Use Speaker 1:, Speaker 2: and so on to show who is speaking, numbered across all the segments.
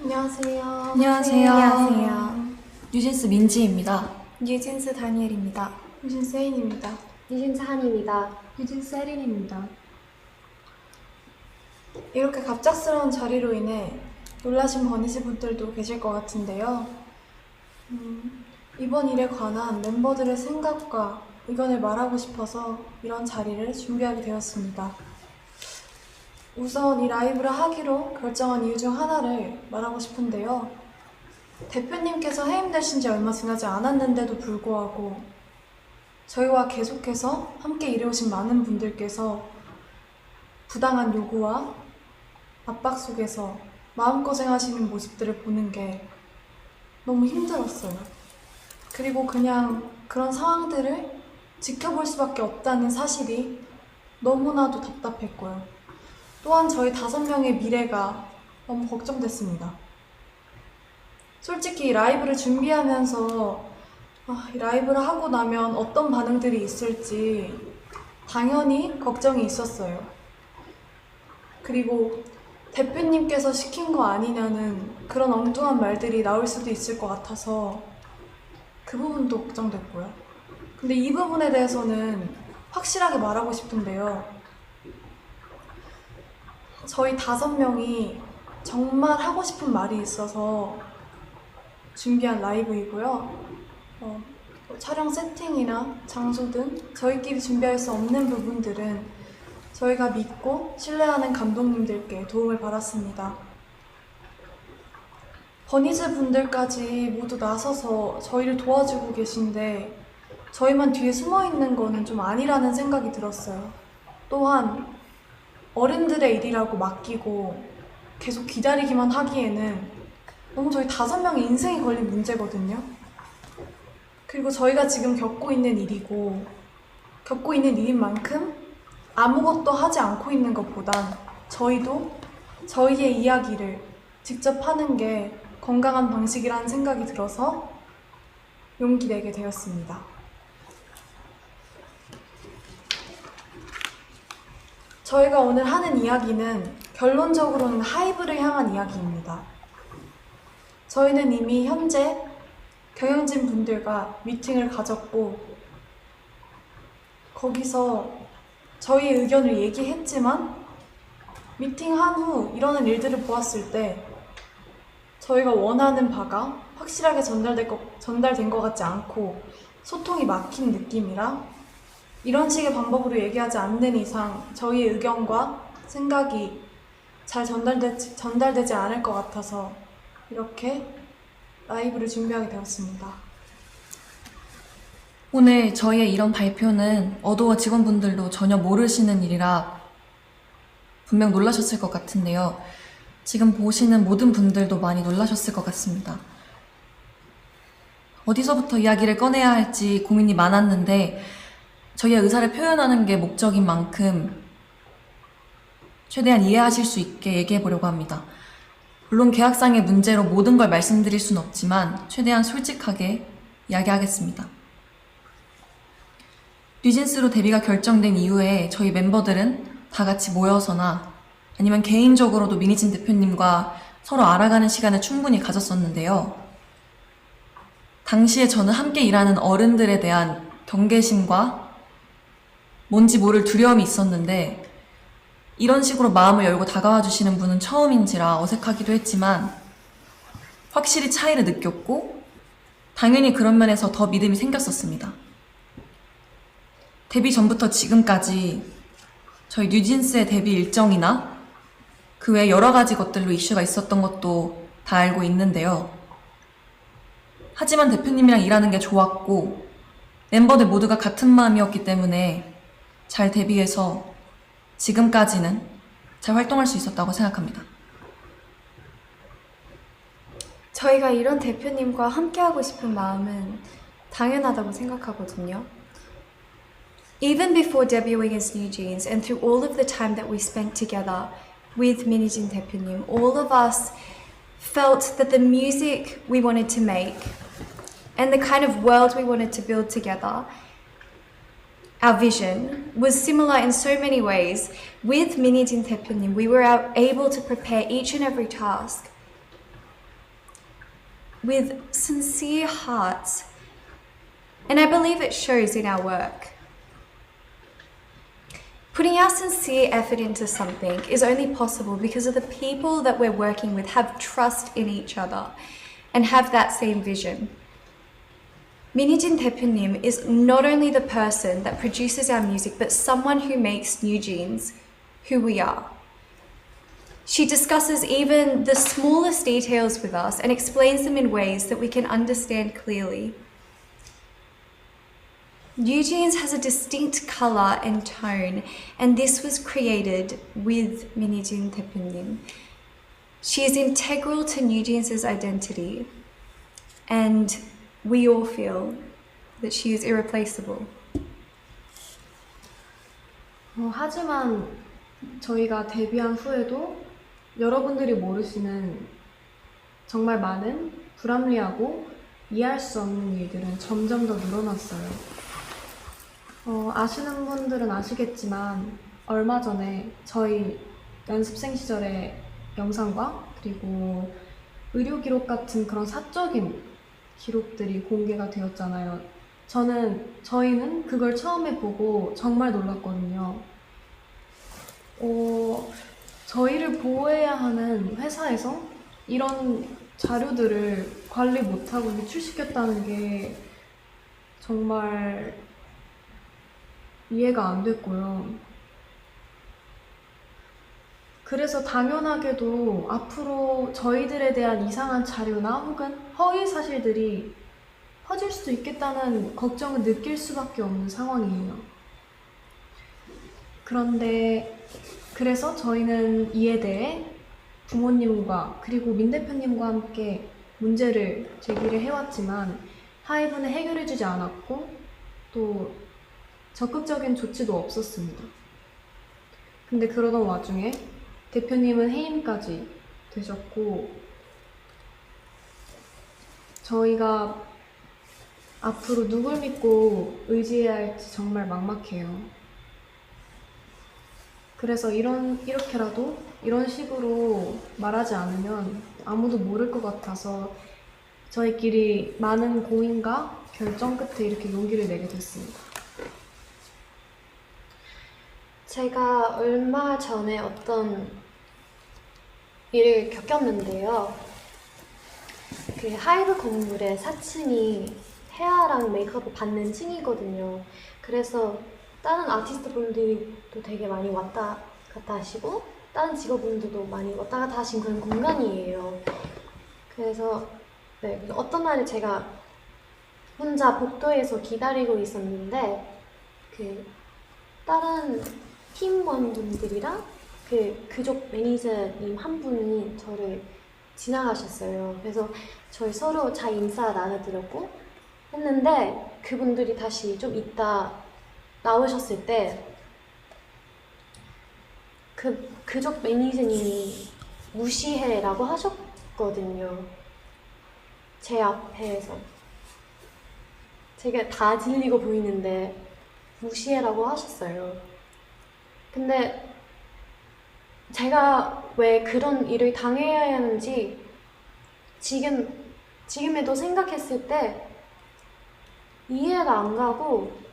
Speaker 1: 안녕하세요.
Speaker 2: 안녕하세요.
Speaker 1: 안녕하세요.
Speaker 2: 뉴진스 민지입니다.
Speaker 1: 뉴진스 다니엘입니다. 뉴진스 혜인입니다.
Speaker 3: 뉴진스 한입니다.
Speaker 1: 뉴진스 혜린입니다. 이렇게 갑작스러운 자리로 인해 놀라신 버니즈 분들도 계실 것 같은데요. 이번 일에 관한 멤버들의 생각과 의견을 말하고 싶어서 이런 자리를 준비하게 되었습니다. 우선 이 라이브를 하기로 결정한 이유 중 하나를 말하고 싶은데요. 대표님께서 해임되신 지 얼마 지나지 않았는데도 불구하고 저희와 계속해서 함께 일해오신 많은 분들께서 부당한 요구와 압박 속에서 마음고생하시는 모습들을 보는 게 너무 힘들었어요. 그리고 그냥 그런 상황들을 지켜볼 수밖에 없다는 사실이 너무나도 답답했고요. 또한 저희 5명의 미래가 너무 걱정됐습니다. 솔직히 이 라이브를 준비하면서 이 라이브를 하고 나면 어떤 반응들이 있을지 당연히 걱정이 있었어요. 그리고 대표님께서 시킨 거 아니냐는 그런 엉뚱한 말들이 나올 수도 있을 것 같아서 그 부분도 걱정됐고요. 근데 이 부분에 대해서는 확실하게 말하고 싶은데요. 저희 5명이 정말 하고 싶은 말이 있어서 준비한 라이브이고요. 촬영 세팅이나 장소 등 저희끼리 준비할 수 없는 부분들은 저희가 믿고 신뢰하는 감독님들께 도움을 받았습니다. 버니즈 분들까지 모두 나서서 저희를 도와주고 계신데 저희만 뒤에 숨어 있는 거는 좀 아니라는 생각이 들었어요. 또한 어른들의 일이라고 맡기고 계속 기다리기만 하기에는 너무 저희 5명의 인생이 걸린 문제거든요. 그리고 저희가 지금 겪고 있는 일이고 겪고 있는 일인 만큼 아무것도 하지 않고 있는 것보단 저희도 저희의 이야기를 직접 하는 게 건강한 방식이라는 생각이 들어서 용기 내게 되었습니다. 저희가 오늘 하는 이야기는 결론적으로는 하이브를 향한 이야기입니다. 저희는 이미 현재 경영진 분들과 미팅을 가졌고 거기서 저희의 의견을 얘기했지만 미팅한 후 이러는 일들을 보았을 때 저희가 원하는 바가 확실하게 전달된 것 같지 않고 소통이 막힌 느낌이라 이런 식의 방법으로 얘기하지 않는 이상 저희의 의견과 생각이 잘 전달되지 않을 것 같아서 이렇게 라이브를 준비하게 되었습니다.
Speaker 2: 오늘 저희의 이런 발표는 어도어 직원분들도 전혀 모르시는 일이라 분명 놀라셨을 것 같은데요. 지금 보시는 모든 분들도 많이 놀라셨을 것 같습니다. 어디서부터 이야기를 꺼내야 할지 고민이 많았는데 저희의 의사를 표현하는 게 목적인 만큼 최대한 이해하실 수 있게 얘기해 보려고 합니다. 물론 계약상의 문제로 모든 걸 말씀드릴 수는 없지만 최대한 솔직하게 이야기하겠습니다. 뉴진스로 데뷔가 결정된 이후에 저희 멤버들은 다 같이 모여서나 아니면 개인적으로도 미니진 대표님과 서로 알아가는 시간을 충분히 가졌었는데요. 당시에 저는 함께 일하는 어른들에 대한 경계심과 뭔지 모를 두려움이 있었는데 이런 식으로 마음을 열고 다가와 주시는 분은 처음인지라 어색하기도 했지만 확실히 차이를 느꼈고 당연히 그런 면에서 더 믿음이 생겼었습니다. 데뷔 전부터 지금까지 저희 뉴진스의 데뷔 일정이나 그 외 여러 가지 것들로 이슈가 있었던 것도 다 알고 있는데요. 하지만 대표님이랑 일하는 게 좋았고 멤버들 모두가 같은 마음이었기 때문에 잘 데뷔해서 지금까지는 잘 활동할 수 있었다고 생각합니다.
Speaker 1: 저희가 이런 대표님과 함께하고 싶은 마음은 당연하다고 생각하거든요. Even before debuting as New Jeans and through all of the time that we spent together with 민희진 대표님, all of us felt that the music we wanted to make and the kind of world we wanted to build together, our vision was similar in so many ways. With 민희진 대표님, we were able to prepare each and every task
Speaker 3: with sincere hearts, and I believe it shows in our work. Putting our sincere effort into something is only possible because of the people that we're working with have trust in each other and have that same vision. Minijin 대표님 is not only the person that produces our music, but someone who makes New Jeans who we are. She discusses even the smallest details with us and explains them in ways that we can understand clearly. New Jeans has a distinct colour and tone, and this was created with Minijin 대표님. She is integral to New Jeans' identity, and we all feel that she is irreplaceable.
Speaker 1: 하지만 저희가 데뷔한 후에도 여러분들이 모르시는 정말 많은 불합리하고 이해할 수 없는 일들은 점점 더 늘어났어요. 아시는 분들은 아시겠지만 얼마 전에 저희 연습생 시절의 영상과 그리고 의료 기록 같은 그런 사적인 기록들이 공개가 되었잖아요. 저희는 그걸 처음에 보고 정말 놀랐거든요. 저희를 보호해야 하는 회사에서 이런 자료들을 관리 못하고 유출시켰다는 게 정말 이해가 안 됐고요. 그래서 당연하게도 앞으로 저희들에 대한 이상한 자료나 혹은 허위 사실들이 퍼질 수도 있겠다는 걱정을 느낄 수밖에 없는 상황이에요. 그래서 저희는 이에 대해 부모님과 그리고 민 대표님과 함께 문제를 제기를 해왔지만 하이브는 해결해주지 않았고 또 적극적인 조치도 없었습니다. 근데 그러던 와중에 대표님은 해임까지 되셨고 저희가 앞으로 누굴 믿고 의지해야 할지 정말 막막해요. 그래서 이렇게라도 이런 식으로 말하지 않으면 아무도 모를 것 같아서 저희끼리 많은 고민과 결정 끝에 이렇게 용기를 내게 됐습니다.
Speaker 4: 제가 얼마 전에 어떤 일을 겪었는데요. 그 하이브 건물의 4층이 헤어랑 메이크업을 받는 층이거든요. 그래서 다른 아티스트 분들도 되게 많이 왔다 갔다 하시고 다른 직업분들도 많이 왔다 갔다 하신 그런 공간이에요. 그래서 어떤 날에 제가 혼자 복도에서 기다리고 있었는데 그 다른 팀원분들이랑 그 그쪽 매니저님 한 분이 저를 지나가셨어요. 그래서 저희 서로 잘 인사 나눠드렸고 했는데 그분들이 다시 좀 이따 나오셨을 때 그쪽 매니저님이 무시해라고 하셨거든요. 제 앞에서 제가 다 들리고 보이는데 무시해라고 하셨어요. 근데 제가 왜 그런 일을 당해야 하는지 지금에도 생각했을 때 이해가 안 가고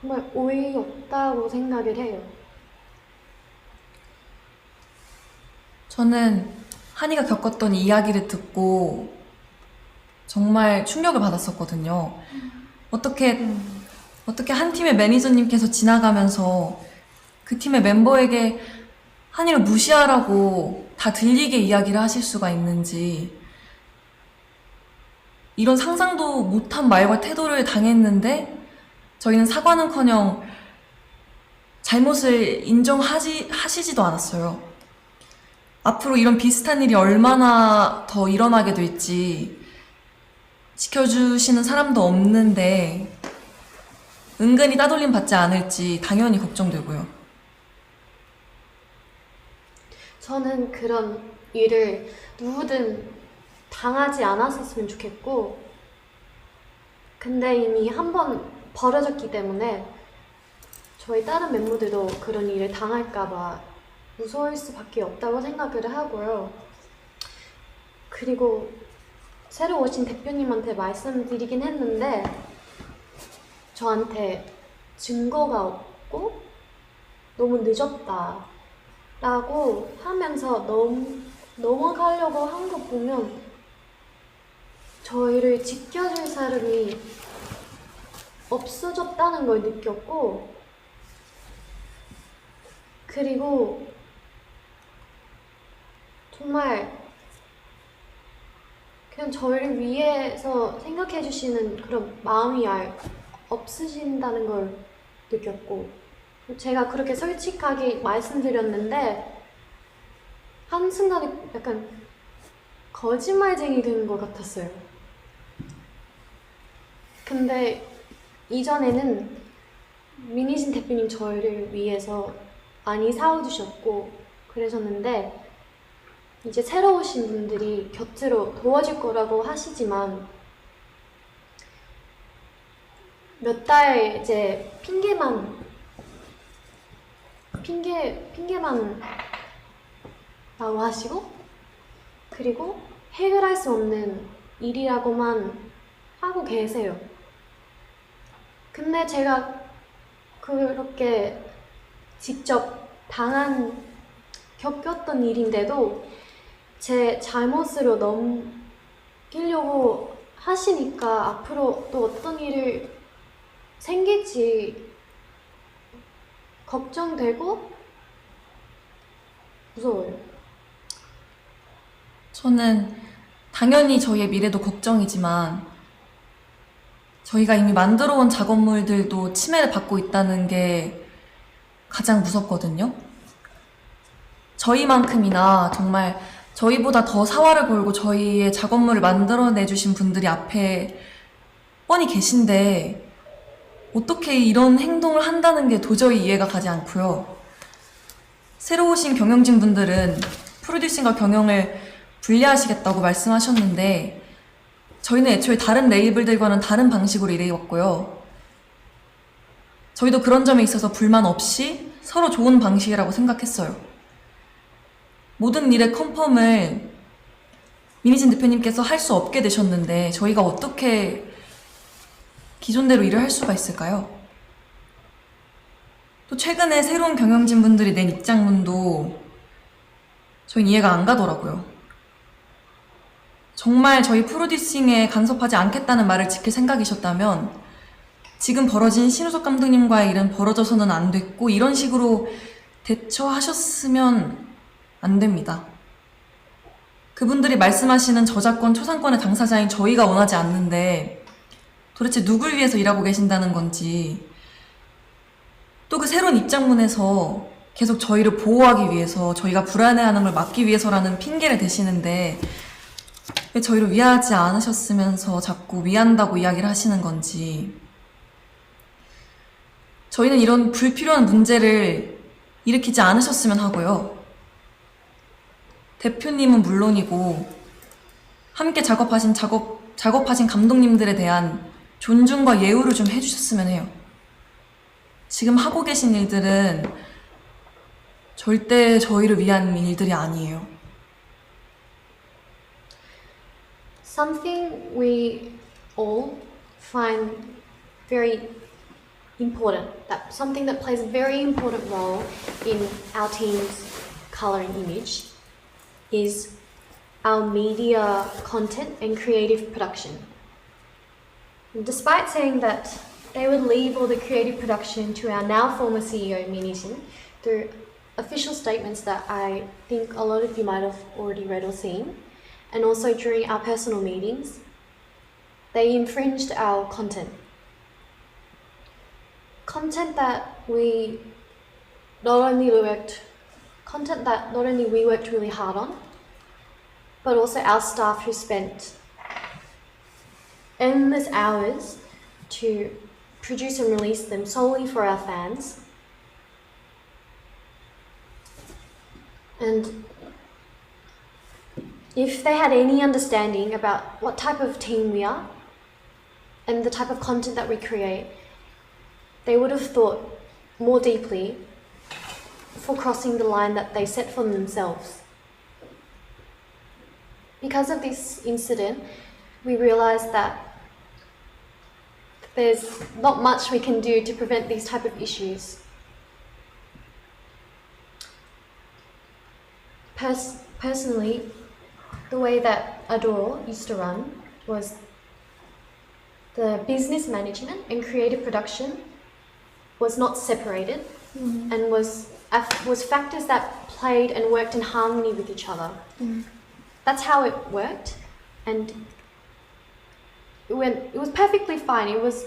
Speaker 4: 정말 어이없다고 생각을 해요.
Speaker 2: 저는 한이가 겪었던 이야기를 듣고 정말 충격을 받았었거든요. 어떻게 한 팀의 매니저님께서 지나가면서 그 팀의 멤버에게 한이를 무시하라고 다 들리게 이야기를 하실 수가 있는지, 이런 상상도 못한 말과 태도를 당했는데 저희는 사과는커녕 잘못을 하시지도 않았어요. 앞으로 이런 비슷한 일이 얼마나 더 일어나게 될지 지켜주시는 사람도 없는데 은근히 따돌림 받지 않을지 당연히 걱정되고요.
Speaker 4: 저는 그런 일을 누구든 당하지 않았었으면 좋겠고, 근데 이미 한 번 벌어졌기 때문에 저희 다른 멤버들도 그런 일을 당할까봐 무서울 수밖에 없다고 생각을 하고요. 그리고 새로 오신 대표님한테 말씀드리긴 했는데 저한테 증거가 없고 너무 늦었다 라고 하면서 넘어가려고 한 거 보면 저희를 지켜줄 사람이 없어졌다는 걸 느꼈고, 그리고 정말 그냥 저희를 위해서 생각해 주시는 그런 마음이 없으신다는 걸 느꼈고, 제가 그렇게 솔직하게 말씀드렸는데 한순간에 약간 거짓말쟁이 되는 것 같았어요. 근데 이전에는 민희진 대표님 저희를 위해서 많이 사와주셨고 그러셨는데, 이제 새로 오신 분들이 곁으로 도와줄 거라고 하시지만 몇 달 이제 핑계만 라고 하시고, 그리고 해결할 수 없는 일이라고만 하고 계세요. 근데 제가 그렇게 직접 겪었던 일인데도 제 잘못으로 넘기려고 하시니까 앞으로 또 어떤 일을 생길지 걱정되고 무서워요.
Speaker 2: 저는 당연히 저희의 미래도 걱정이지만 저희가 이미 만들어 온 작업물들도 침해를 받고 있다는 게 가장 무섭거든요. 저희만큼이나 정말 저희보다 더 사활을 걸고 저희의 작업물을 만들어내주신 분들이 앞에 뻔히 계신데 어떻게 이런 행동을 한다는 게 도저히 이해가 가지 않고요. 새로 오신 경영진 분들은 프로듀싱과 경영을 분리하시겠다고 말씀하셨는데 저희는 애초에 다른 레이블들과는 다른 방식으로 일해왔고요. 저희도 그런 점에 있어서 불만 없이 서로 좋은 방식이라고 생각했어요. 모든 일의 컨펌을 민희진 대표님께서 할 수 없게 되셨는데 저희가 어떻게 기존대로 일을 할 수가 있을까요? 또 최근에 새로운 경영진 분들이 낸 입장문도 저희는 이해가 안 가더라고요. 정말 저희 프로듀싱에 간섭하지 않겠다는 말을 지킬 생각이셨다면 지금 벌어진 신우석 감독님과의 일은 벌어져서는 안 됐고 이런 식으로 대처하셨으면 안 됩니다. 그분들이 말씀하시는 저작권, 초상권의 당사자인 저희가 원하지 않는데 도대체 누굴 위해서 일하고 계신다는 건지, 또 그 새로운 입장문에서 계속 저희를 보호하기 위해서, 저희가 불안해하는 걸 막기 위해서라는 핑계를 대시는데 왜 저희를 위하지 않으셨으면서 자꾸 위한다고 이야기를 하시는 건지. 저희는 이런 불필요한 문제를 일으키지 않으셨으면 하고요. 대표님은 물론이고 함께 작업하신 감독님들에 대한 존중과 예우를 좀 해주셨으면 해요. 지금 하고 계신 일들은 절대 저희를 위한 일들이 아니에요.
Speaker 4: Something we all find very important, something that plays a very important role in our team's color and image is our media content and creative production. Despite saying that they would leave all the creative production to our now former CEO, Minijin, through official statements that I think a lot of you might have already read or seen, and also during our personal meetings, they infringed our content. Content that not only we worked really hard on, but also our staff who spent endless hours to produce and release them solely for our fans. And if they had any understanding about what type of team we are and the type of content that we create, they would have thought more deeply before crossing the line that they set for themselves. because of this incident, we realized that there's not much we can do to prevent these type of issues. Personally, the way that Adore used to run was the business management and creative production was not separated and was factors that played and worked in harmony with each other. That's how it worked, and it was perfectly fine. It was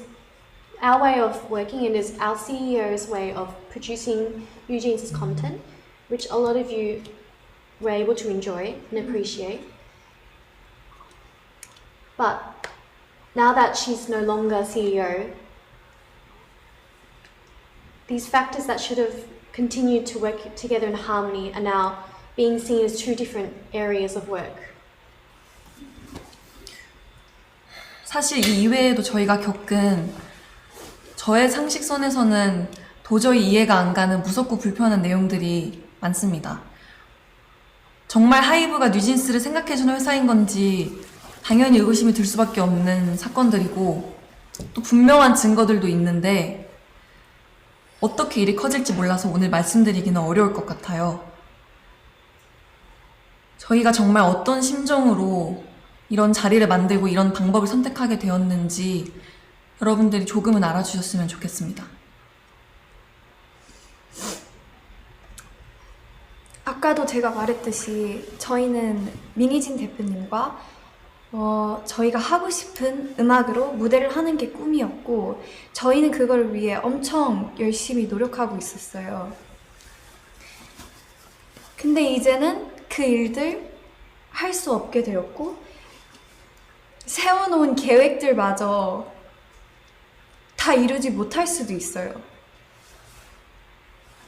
Speaker 4: our way of working, and is our CEO's way of producing Eugene's content, which a lot of you were able to enjoy and appreciate. But now that she's no longer CEO, these factors that should have continued to work together in harmony are now being seen as two different areas of work.
Speaker 2: 사실 이 이외에도 저희가 겪은 저의 상식선에서는 도저히 이해가 안 가는 무섭고 불편한 내용들이 많습니다. 정말 하이브가 뉴진스를 생각해주는 회사인 건지 당연히 의구심이 들 수밖에 없는 사건들이고 또 분명한 증거들도 있는데 어떻게 일이 커질지 몰라서 오늘 말씀드리기는 어려울 것 같아요. 저희가 정말 어떤 심정으로 이런 자리를 만들고 이런 방법을 선택하게 되었는지 여러분들이 조금은 알아주셨으면 좋겠습니다.
Speaker 3: 아까도 제가 말했듯이 저희는 민희진 대표님과 저희가 하고 싶은 음악으로 무대를 하는 게 꿈이었고 저희는 그걸 위해 엄청 열심히 노력하고 있었어요. 근데 이제는 그 일들 할 수 없게 되었고 세워놓은 계획들마저 다 이루지 못할 수도 있어요.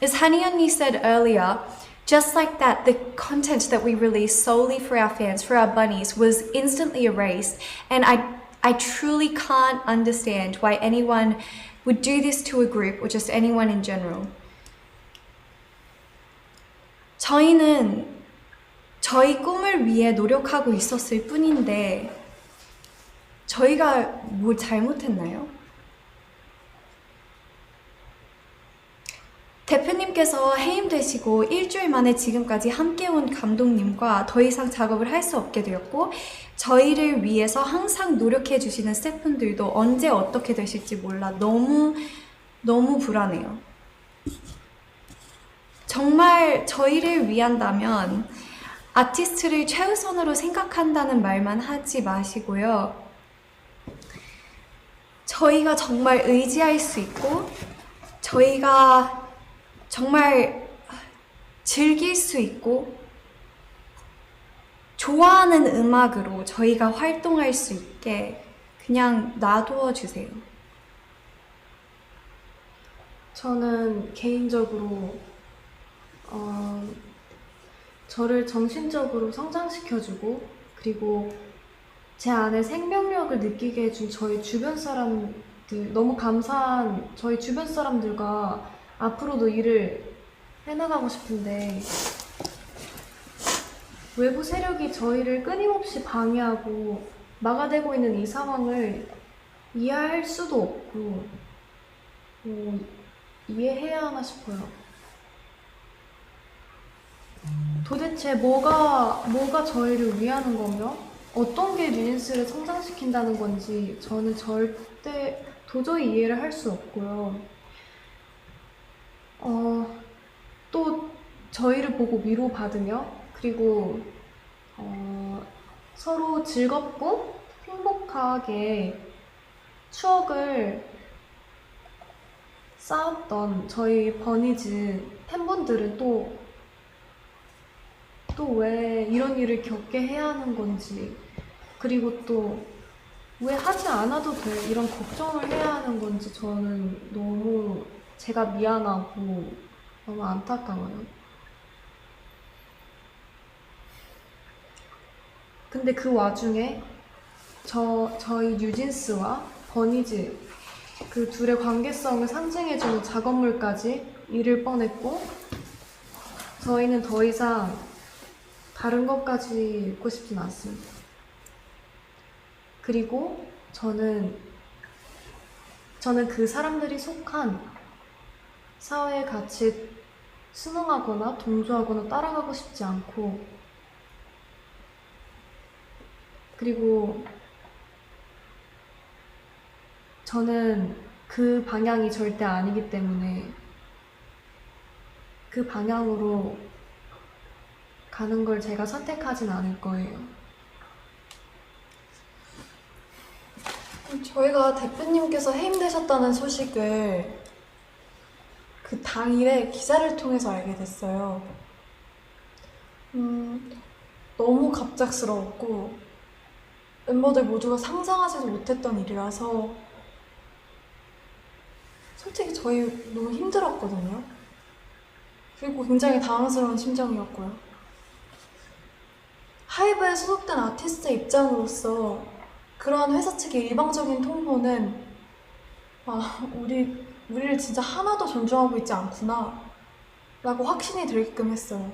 Speaker 3: As Hani 언니 said earlier, just like that, the content that we released solely for our fans, for our bunnies, was instantly erased. And I truly can't understand why anyone would do this to a group or just anyone in general. 저희는 저희 꿈을 위해 노력하고 있었을 뿐인데 저희가 뭘 잘못했나요? 대표님께서 해임되시고 일주일 만에 지금까지 함께 온 감독님과 더 이상 작업을 할 수 없게 되었고 저희를 위해서 항상 노력해 주시는 스태프분들도 언제 어떻게 되실지 몰라 너무 불안해요. 정말 저희를 위한다면 아티스트를 최우선으로 생각한다는 말만 하지 마시고요. 저희가 정말 의지할 수 있고 저희가 정말 즐길 수 있고 좋아하는 음악으로 저희가 활동할 수 있게 그냥 놔두어 주세요.
Speaker 1: 저는 개인적으로 저를 정신적으로 성장시켜주고 그리고 제 안에 생명력을 느끼게 해준 저희 주변 사람들 너무 감사한 저희 주변 사람들과 앞으로도 일을 해나가고 싶은데 외부 세력이 저희를 끊임없이 방해하고 막아대고 있는 이 상황을 이해할 수도 없고 이해해야 하나 싶어요. 도대체 뭐가 저희를 위하는 거며 어떤 게 뉴진스를 성장시킨다는 건지 저는 절대 도저히 이해를 할 수 없고요. 또 저희를 보고 위로받으며 그리고 서로 즐겁고 행복하게 추억을 쌓았던 저희 버니즈 팬분들은 또 왜 이런 일을 겪게 해야 하는 건지 그리고 또 왜 하지 않아도 돼 이런 걱정을 해야 하는 건지 저는 너무 제가 미안하고 너무 안타까워요. 근데 그 와중에 저희 뉴진스와 버니즈 그 둘의 관계성을 상징해주는 작업물까지 잃을 뻔했고 저희는 더 이상 다른 것까지 묻고 싶진 않습니다. 그리고 저는 그 사람들이 속한 사회의 가치에 순응하거나 동조하거나 따라가고 싶지 않고, 그리고 저는 그 방향이 절대 아니기 때문에 그 방향으로 가는 걸 제가 선택하진 않을 거예요. 저희가 대표님께서 해임되셨다는 소식을 그 당일에 기사를 통해서 알게 됐어요. 너무 갑작스러웠고 멤버들 모두가 상상하지도 못했던 일이라서 솔직히 저희 너무 힘들었거든요. 그리고 굉장히 당황스러운 심정이었고요. 하이브에 소속된 아티스트의 입장으로서 그러한 회사 측의 일방적인 통보는 우리를 진짜 하나도 존중하고 있지 않구나 라고 확신이 들게끔 했어요.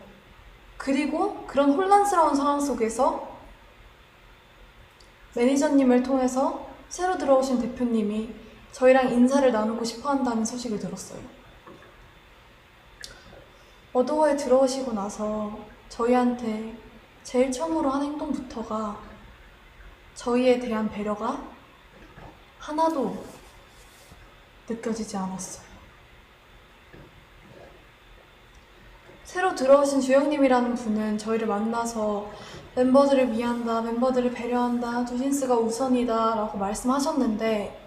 Speaker 1: 그리고 그런 혼란스러운 상황 속에서 매니저님을 통해서 새로 들어오신 대표님이 저희랑 인사를 나누고 싶어 한다는 소식을 들었어요. 어도어에 들어오시고 나서 저희한테 제일 처음으로 한 행동부터가 저희에 대한 배려가 하나도 느껴지지 않았어요. 새로 들어오신 주영님이라는 분은 저희를 만나서 멤버들을 위한다, 멤버들을 배려한다, 뉴진스가 우선이다 라고 말씀하셨는데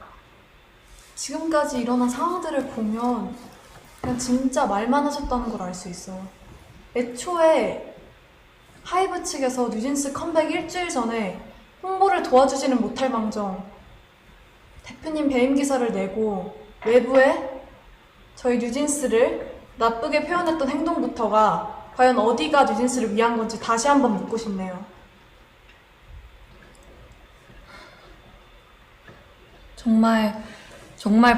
Speaker 1: 지금까지 일어난 상황들을 보면 그냥 진짜 말만 하셨다는 걸 알 수 있어요. 애초에 하이브 측에서 뉴진스 컴백 일주일 전에 홍보를 도와주지는 못할 망정 대표님 배임 기사를 내고 외부에 저희 뉴진스를 나쁘게 표현했던 행동부터가 과연 어디가 뉴진스를 위한 건지 다시 한번 묻고 싶네요.
Speaker 2: 정말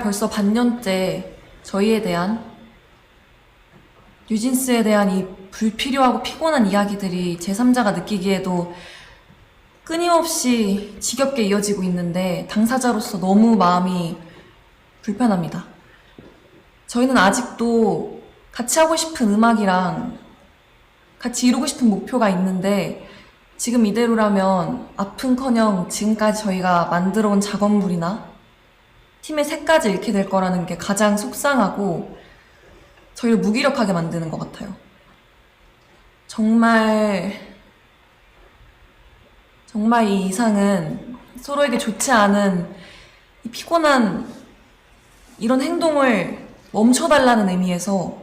Speaker 2: 벌써 반년째 저희에 대한, 뉴진스에 대한 이 불필요하고 피곤한 이야기들이 제3자가 느끼기에도 끊임없이 지겹게 이어지고 있는데 당사자로서 너무 마음이 불편합니다. 저희는 아직도 같이 하고 싶은 음악이랑 같이 이루고 싶은 목표가 있는데 지금 이대로라면 아픈커녕 지금까지 저희가 만들어온 작업물이나 팀의 색까지 잃게 될 거라는 게 가장 속상하고 저희를 무기력하게 만드는 것 같아요. 정말 이 이상은 서로에게 좋지 않은 이 피곤한 이런 행동을 멈춰달라는 의미에서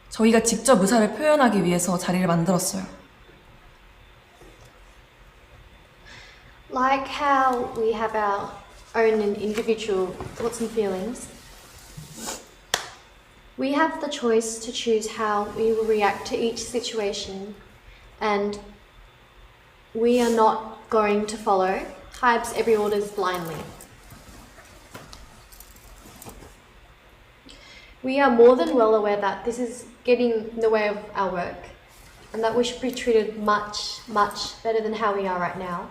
Speaker 2: 저희가 직접 의사를 표현하기 위해서 자리를 만들었어요.
Speaker 4: Like how we have our own and individual thoughts and feelings, we have the choice to choose how we will react to each situation, and we are not going to follow Hybe's every orders blindly. We are more than well aware that this is getting in the way of our work and that we should be treated much, much better than how we are right now.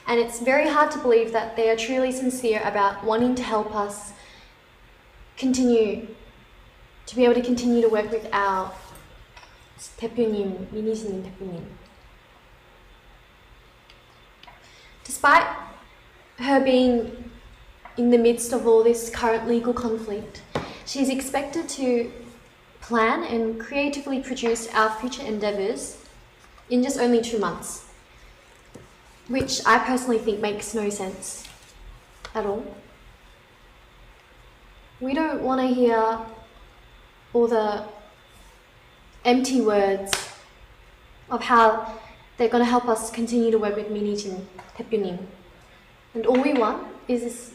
Speaker 4: And it's very hard to believe that they are truly sincere about wanting to help us continue to be able to continue to work with our 대표님, 민희진 대표님. Despite her being in the midst of all this current legal conflict, she's expected to plan and creatively produce our future endeavours in just only 2 months, which I personally think makes no sense at all. We don't want to hear all the empty words of how they're going to help us continue to work with 민희진 대표님. And all we want is this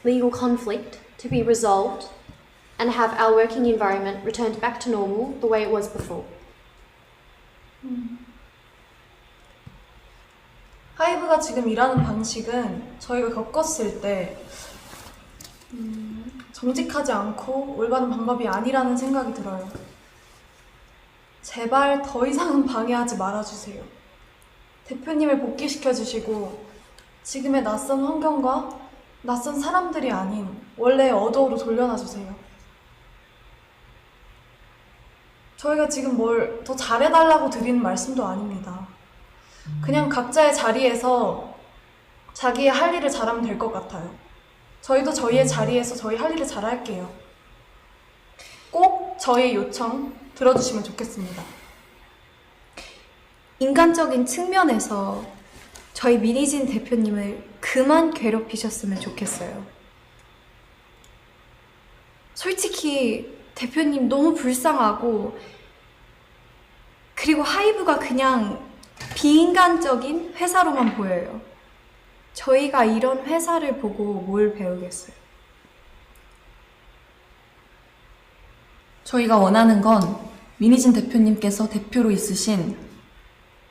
Speaker 4: legal conflict to be resolved and have our working environment returned back to normal the way it was before.
Speaker 1: 하이브가 지금 일하는 방식은 저희가 겪었을 때 정직하지 않고 올바른 방법이 아니라는 생각이 들어요. 제발 더 이상은 방해하지 말아주세요. 대표님을 복귀시켜주시고 지금의 낯선 환경과 낯선 사람들이 아닌 원래의 어도어로 돌려놔주세요. 저희가 지금 뭘 더 잘해달라고 드리는 말씀도 아닙니다. 그냥 각자의 자리에서 자기의 할 일을 잘하면 될 것 같아요. 저희도 저희의 자리에서 저희 할 일을 잘할게요. 꼭 저희 요청 들어주시면 좋겠습니다.
Speaker 3: 인간적인 측면에서 저희 민희진 대표님을 그만 괴롭히셨으면 좋겠어요. 솔직히 대표님 너무 불쌍하고, 그리고 하이브가 그냥 비인간적인 회사로만 보여요. 저희가 이런 회사를 보고 뭘 배우겠어요?
Speaker 2: 저희가 원하는 건 민희진 대표님께서 대표로 있으신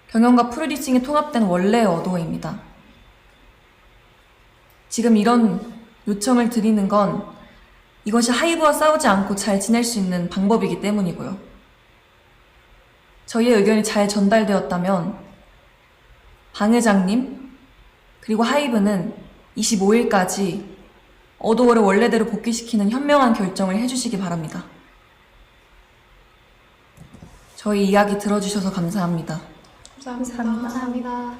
Speaker 2: 경영과 프로듀싱이 통합된 원래의 어도어입니다. 지금 이런 요청을 드리는 건 이것이 하이브와 싸우지 않고 잘 지낼 수 있는 방법이기 때문이고요. 저희의 의견이 잘 전달되었다면 방 회장님 그리고 하이브는 25일까지 어도어를 원래대로 복귀시키는 현명한 결정을 해주시기 바랍니다. 저희 이야기 들어주셔서 감사합니다.
Speaker 1: 감사합니다.
Speaker 4: 감사합니다.